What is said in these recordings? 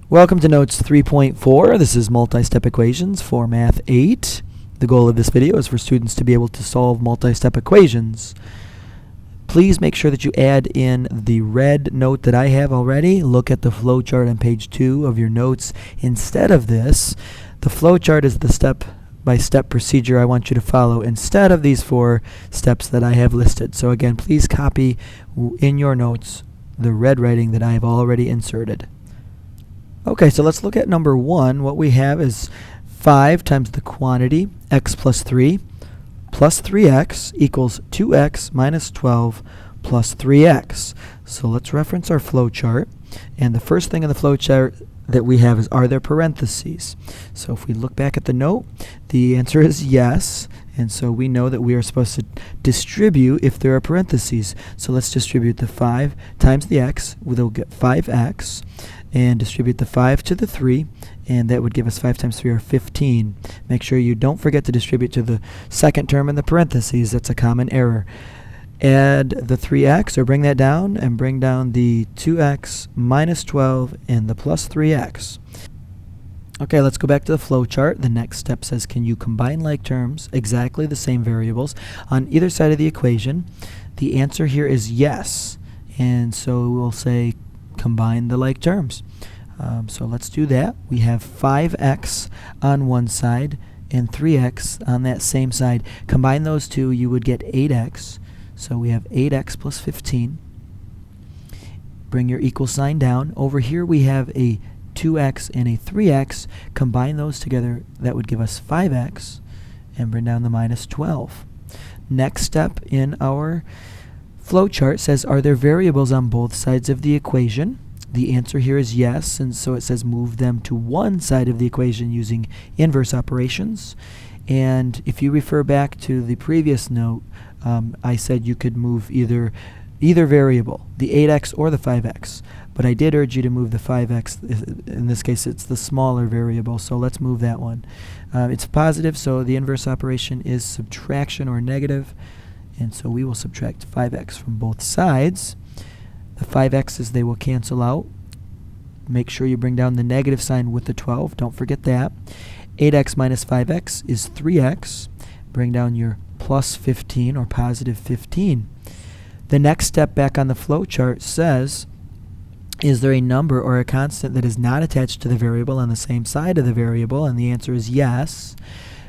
Welcome to Notes 3.4. This is multi-step equations for Math 8. The goal of this video is for students to be able to solve multi-step equations. Please make sure that you add in the red note that I have already. Look at the flowchart on page 2 of your notes. Instead of this, the flowchart is the step-by-step procedure I want you to follow instead of these 4 steps that I have listed. So again, please copy in your notes the red writing that I have already inserted. Okay, so let's look at number 1. What we have is 5 times the quantity, x plus 3, plus 3x equals 2x minus 12 plus 3x. So let's reference our flow chart. And the first thing in the flow chart that we have is, are there parentheses? So if we look back at the note, the answer is yes. And so we know that we are supposed to distribute if there are parentheses. So let's distribute the 5 times the x. We'll get 5x. And distribute the 5 to the 3, and that would give us 5 times 3 or 15. Make sure you don't forget to distribute to the second term in the parentheses. That's a common error. Add the 3x, or bring that down, and bring down the 2x minus 12 and the plus 3x. Okay, let's go back to the flow chart. The next step says, can you combine like terms, exactly the same variables, on either side of the equation? The answer here is yes. And so we'll say combine the like terms. So let's do that. We have 5x on one side and 3x on that same side. Combine those two, you would get 8x. So we have 8x plus 15. Bring your equal sign down. Over here we have a 2x and a 3x. Combine those together, that would give us 5x, and bring down the minus 12. Next step in our flowchart says, are there variables on both sides of the equation? The answer here is yes, and so it says move them to one side of the equation using inverse operations. And if you refer back to the previous note, I said you could move either variable, the 8x or the 5x. But I did urge you to move the 5x. In this case, it's the smaller variable, so let's move that one. It's positive, so the inverse operation is subtraction or negative. And so we will subtract 5x from both sides. The 5x's, they will cancel out. Make sure you bring down the negative sign with the 12. Don't forget that. 8x minus 5x is 3x. Bring down your plus 15 or positive 15. The next step back on the flow chart says, is there a number or a constant that is not attached to the variable on the same side of the variable? And the answer is yes.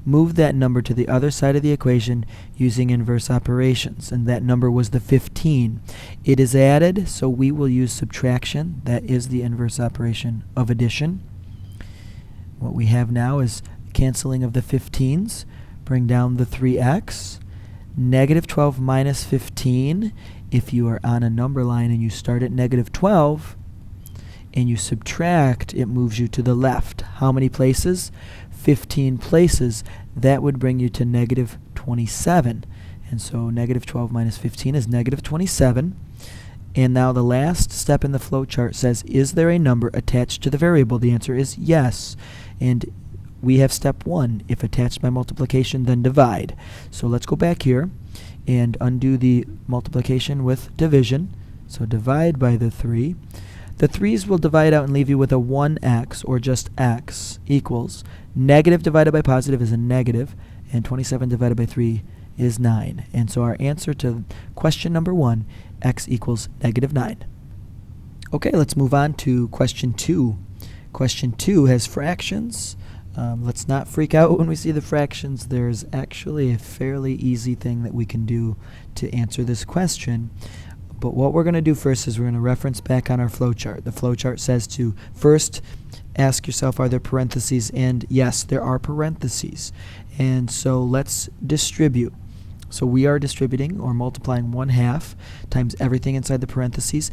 Move that number to the other side of the equation using inverse operations, and that number was the 15. It is added, so we will use subtraction. That is the inverse operation of addition. What we have now is canceling of the 15s. Bring down the 3x. Negative 12 minus 15. If you are on a number line and you start at negative 12 and you subtract, it moves you to the left. How many places? 15 places. That would bring you to negative 27. And so negative 12 minus 15 is negative 27. And now the last step in the flow chart says, is there a number attached to the variable? The answer is yes. And we have step 1. If attached by multiplication, then divide. So let's go back here and undo the multiplication with division. So divide by the 3. The 3's will divide out and leave you with a 1x, or just x, equals negative divided by positive is a negative, and 27 divided by 3 is 9. And so our answer to question number 1, x equals negative 9. Okay, let's move on to question 2. Question 2 has fractions. Let's not freak out when we see the fractions. There's actually a fairly easy thing that we can do to answer this question. But what we're going to do first is we're going to reference back on our flowchart. The flowchart says to first ask yourself, are there parentheses? And yes, there are parentheses. And so let's distribute. So we are distributing or multiplying 1/2 times everything inside the parentheses.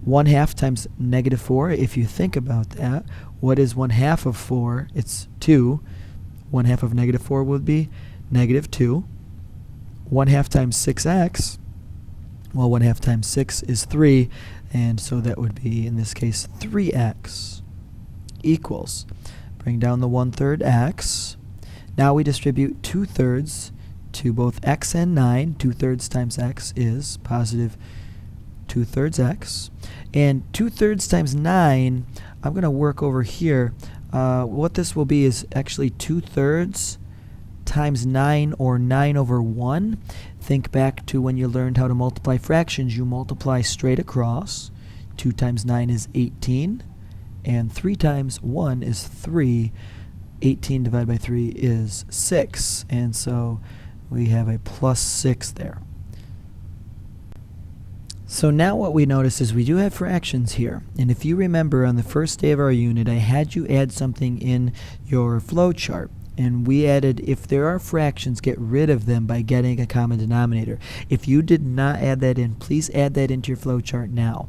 1/2 times negative 4. If you think about that, what is 1/2 of 4? It's 2. 1/2 of negative 4 would be negative 2. 1/2 times 6x. Well, 1/2 times 6 is 3, and so that would be, in this case, 3x equals. Bring down the 1/3 x. Now we distribute 2/3 to both x and 9. 2/3 times x is positive 2/3 x. And 2/3 times 9, I'm going to work over here. What this will be is actually 2/3 times 9, or 9 over 1. Think back to when you learned how to multiply fractions. You multiply straight across. 2 times 9 is 18, and 3 times 1 is 3. 18 divided by 3 is 6, and so we have a plus 6 there. So now what we notice is we do have fractions here, and if you remember on the first day of our unit I had you add something in your flow chart, and we added, if there are fractions, get rid of them by getting a common denominator. If you did not add that in, please add that into your flow chart now.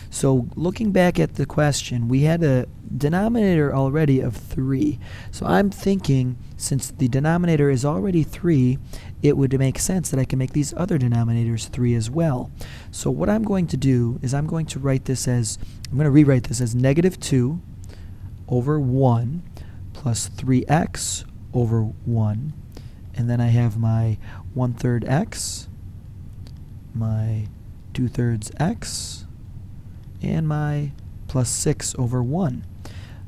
So looking back at the question, we had a denominator already of 3. So I'm thinking, since the denominator is already 3, it would make sense that I can make these other denominators 3 as well. So what I'm going to do is I'm going to rewrite this as negative 2 over 1 plus 3x over 1. And then I have my 1/3 x, my 2/3 x, and my plus 6 over 1.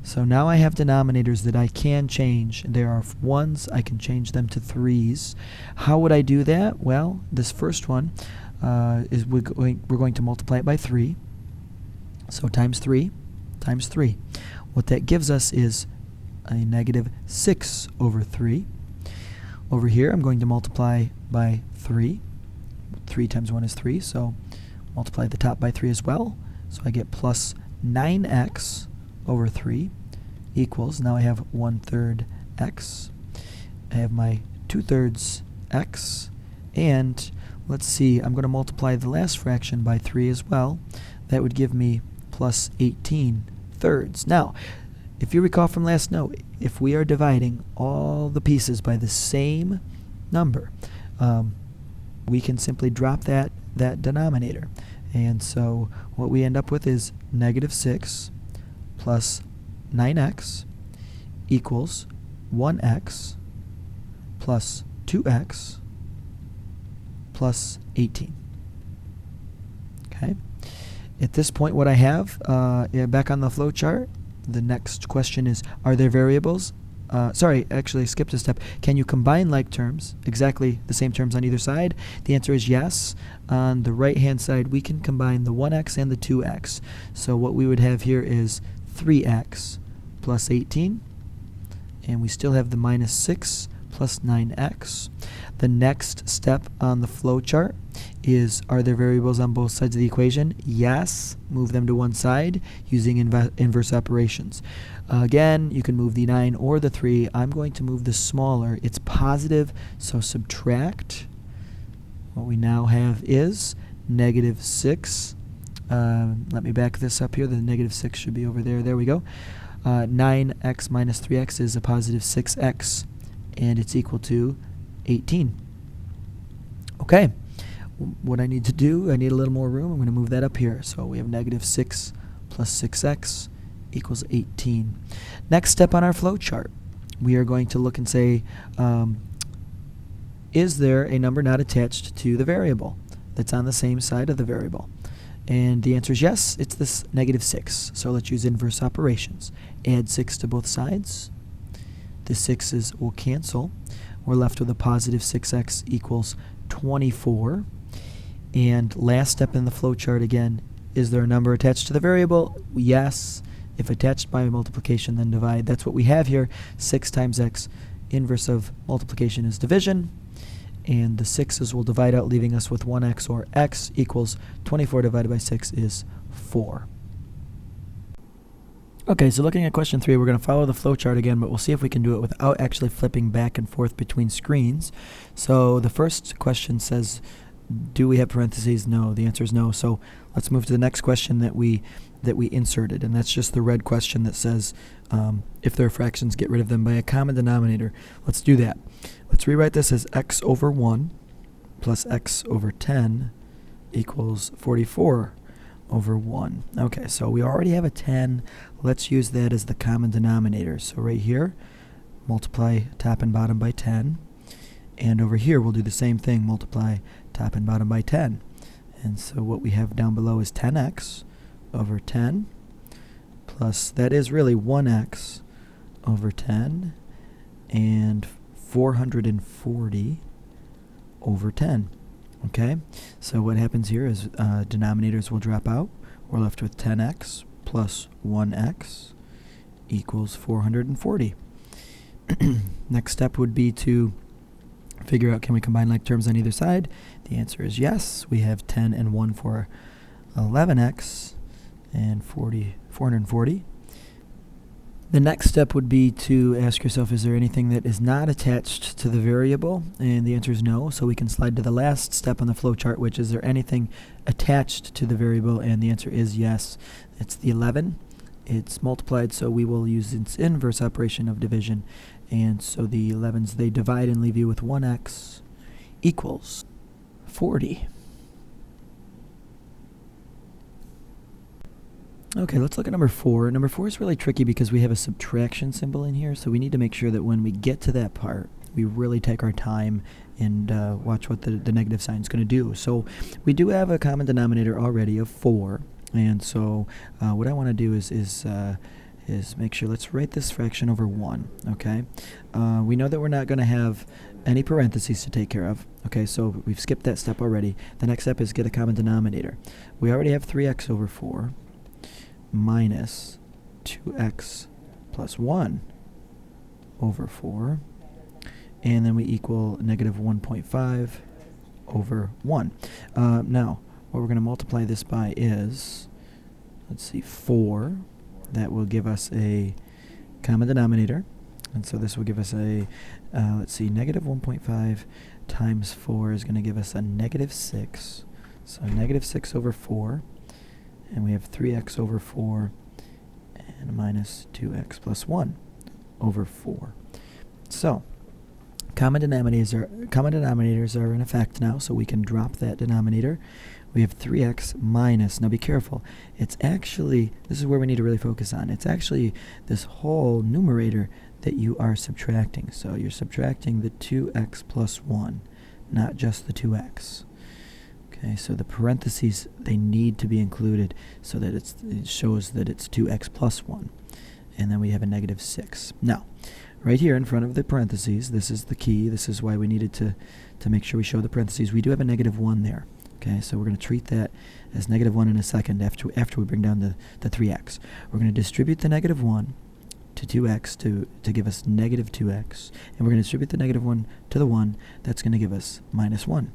So now I have denominators that I can change. There are 1s, I can change them to 3s. How would I do that? Well, this first one is we're going to multiply it by 3. So times 3 times 3. What that gives us is a negative 6 over 3. Over here I'm going to multiply by 3. 3 times 1 is 3, so multiply the top by 3 as well. So I get plus 9x over 3 equals, now I have 1/3 x. I have my 2/3 x, and let's see, I'm going to multiply the last fraction by 3 as well. That would give me plus 18/3. Now, if you recall from last note, if we are dividing all the pieces by the same number, we can simply drop that denominator. And so what we end up with is negative 6 plus 9x equals 1x plus 2x plus 18. Okay. At this point, what I have back on the flow chart, the next question is, are there variables? Sorry, actually skipped a step. Can you combine like terms, exactly the same terms on either side? The answer is yes. On the right hand side, we can combine the 1x and the 2x. So what we would have here is 3x plus 18, and we still have the minus 6 plus 9x. The next step on the flow chart is, are there variables on both sides of the equation? Yes. Move them to one side using inverse operations. Again, you can move the 9 or the 3. I'm going to move the smaller. It's positive, so subtract. What we now have is negative 6. Let me back this up here. The negative 6 should be over there. There we go. 9x minus 3x is a positive 6x, and it's equal to 18. Okay. What I need to do, I need a little more room. I'm going to move that up here. So we have negative 6 plus 6x equals 18. Next step on our flow chart, we are going to look and say, is there a number not attached to the variable that's on the same side of the variable? And the answer is yes, it's this negative 6. So let's use inverse operations. Add 6 to both sides. The 6's will cancel. We're left with a positive 6x equals 24. And last step in the flow chart again, is there a number attached to the variable? Yes. If attached by multiplication, then divide. That's what we have here. 6 times x. Inverse of multiplication is division. And the 6's will divide out, leaving us with 1x, or x equals 24 divided by 6 is 4. Okay, so looking at question 3, we're going to follow the flow chart again, but we'll see if we can do it without actually flipping back and forth between screens. So the first question says, do we have parentheses? No. The answer is no. So let's move to the next question that we inserted, and that's just the red question that says, if there are fractions, get rid of them by a common denominator. Let's do that. Let's rewrite this as x over 1 plus x over 10 equals 44 over 1. Okay, so we already have a 10. Let's use that as the common denominator. So right here, multiply top and bottom by 10. And over here, we'll do the same thing, multiply top and bottom by 10. And so what we have down below is 10x over 10 plus, that is really 1x over 10, and 440 over 10. Okay, so what happens here is denominators will drop out. We're left with 10x plus 1x equals 440. Next step would be to figure out, can we combine like terms on either side? The answer is yes. We have 10 and 1 for 11x and 440. The next step would be to ask yourself, is there anything that is not attached to the variable? And the answer is no, so we can slide to the last step on the flow chart, which is there anything attached to the variable? And the answer is yes. It's the 11. It's multiplied, so we will use its inverse operation of division. And so the 11s, they divide and leave you with 1x equals 40. Okay, let's look at number 4. Number 4 is really tricky because we have a subtraction symbol in here, so we need to make sure that when we get to that part, we really take our time and watch what the negative sign is going to do. So we do have a common denominator already of 4, and so what I want to do is make sure, let's write this fraction over 1, okay? We know that we're not going to have any parentheses to take care of, okay, so we've skipped that step already. The next step is get a common denominator. We already have 3x over 4 minus 2x plus 1 over 4, and then we equal negative 1.5 over 1. Now, what we're going to multiply this by is, let's see, 4. That will give us a common denominator, and so this will give us a, let's see, negative 1.5 times 4 is going to give us a negative 6. So negative 6 over 4. And we have 3x over 4 and minus 2x plus 1 over 4. So common denominators are in effect now, so we can drop that denominator. We have 3x minus, now be careful, it's actually, this is where we need to really focus on, it's actually this whole numerator that you are subtracting. So you're subtracting the 2x plus 1, not just the 2x. Okay, so the parentheses, they need to be included so that it shows that it's 2x plus 1. And then we have a negative 6. Now, right here in front of the parentheses, this is the key. This is why we needed to make sure we show the parentheses. We do have a negative 1 there. Okay, so we're going to treat that as negative 1 in a second after we bring down the 3x. We're going to distribute the negative 1 to 2x to give us negative 2x. And we're going to distribute the negative 1 to the 1. That's going to give us minus 1.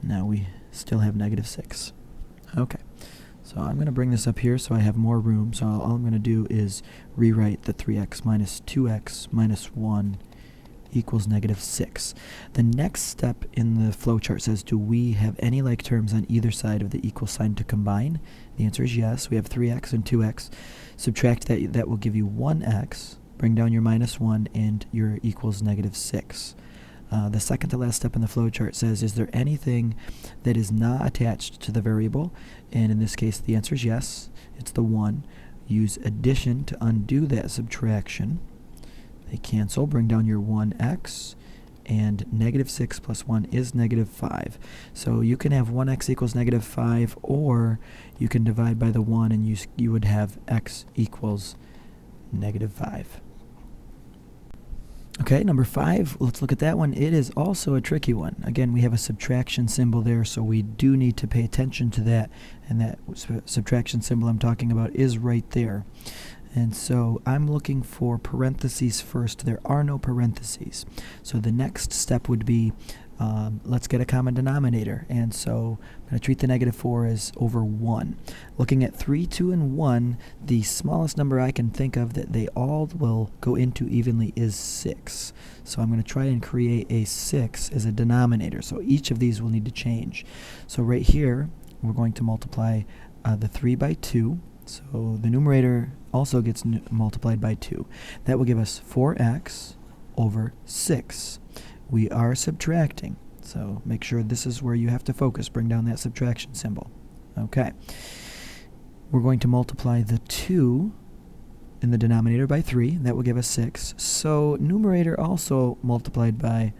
Now we still have negative 6. Okay, so I'm going to bring this up here so I have more room. So all I'm going to do is rewrite the 3x minus 2x minus 1 equals negative 6. The next step in the flowchart says, do we have any like terms on either side of the equal sign to combine? The answer is yes. We have 3x and 2x. Subtract that, that will give you 1x. Bring down your minus 1 and your equals negative 6. The second to last step in the flowchart says, is there anything that is not attached to the variable? And in this case, the answer is yes. It's the 1. Use addition to undo that subtraction. They cancel. Bring down your 1x, and negative 6 plus 1 is negative 5. So you can have 1x equals negative 5, or you can divide by the 1, and you would have x equals negative 5. Okay, number 5, let's look at that one. It is also a tricky one. Again, we have a subtraction symbol there, so we do need to pay attention to that. And that subtraction symbol I'm talking about is right there. And so I'm looking for parentheses first. There are no parentheses. So the next step would be, let's get a common denominator. And so I'm going to treat the negative 4 as over 1. Looking at 3, 2, and 1, the smallest number I can think of that they all will go into evenly is 6. So I'm going to try and create a 6 as a denominator. So each of these will need to change. So right here, we're going to multiply the 3 by 2. So the numerator also gets multiplied by 2. That will give us 4x over 6. We are subtracting, so make sure this is where you have to focus. Bring down that subtraction symbol. Okay. We're going to multiply the 2 in the denominator by 3. That will give us 6. So numerator also multiplied by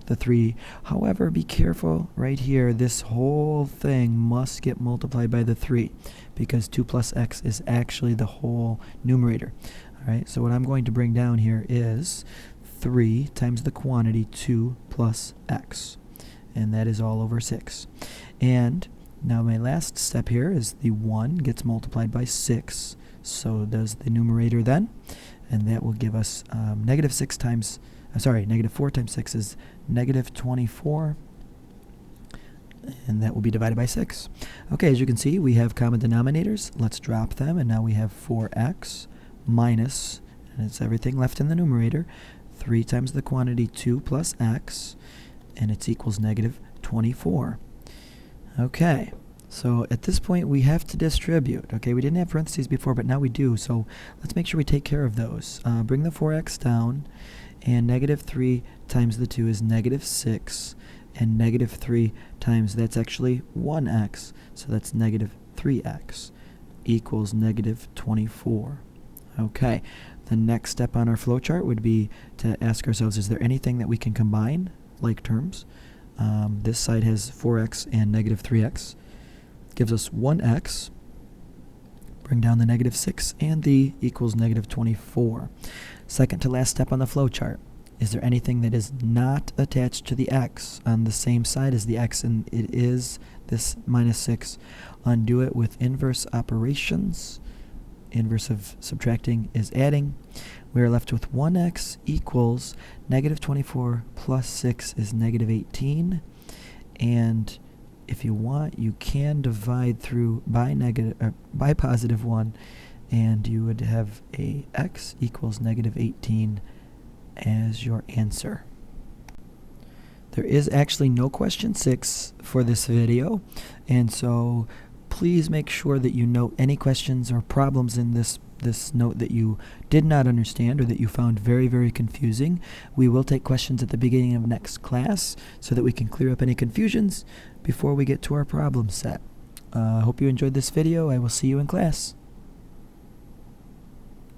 the 3. However, be careful right here. This whole thing must get multiplied by the 3 because 2 plus x is actually the whole numerator. All right, so what I'm going to bring down here is 3 times the quantity 2 plus x, and that is all over 6. And now my last step here is the 1 gets multiplied by 6, so does the numerator then, and that will give us negative 4 times 6 is negative 24, and that will be divided by 6. Okay, as you can see, we have common denominators. Let's drop them, and now we have 4x minus, and it's everything left in the numerator, 3 times the quantity 2 plus x, and it's equals negative 24. Okay, so at this point we have to distribute. Okay, we didn't have parentheses before, but now we do, so let's make sure we take care of those. Bring the 4x down, and negative 3 times the 2 is negative 6, and negative 3 times, that's actually 1x, so that's negative 3x equals negative 24. Okay, the next step on our flowchart would be to ask ourselves, is there anything that we can combine, like terms? This side has 4x and negative 3x. Gives us 1x. Bring down the negative 6, and the equals negative 24. Second to last step on the flowchart. Is there anything that is not attached to the x on the same side as the x, and it is this minus 6? Undo it with inverse operations. Inverse of subtracting is adding. We are left with 1x equals negative 24 plus 6 is negative 18. And if you want, you can divide through by positive 1, and you would have a x equals negative 18 as your answer. There is actually no question 6 for this video, and so please make sure that you note any questions or problems in this note that you did not understand or that you found very, very confusing. We will take questions at the beginning of next class so that we can clear up any confusions before we get to our problem set. I hope you enjoyed this video. I will see you in class.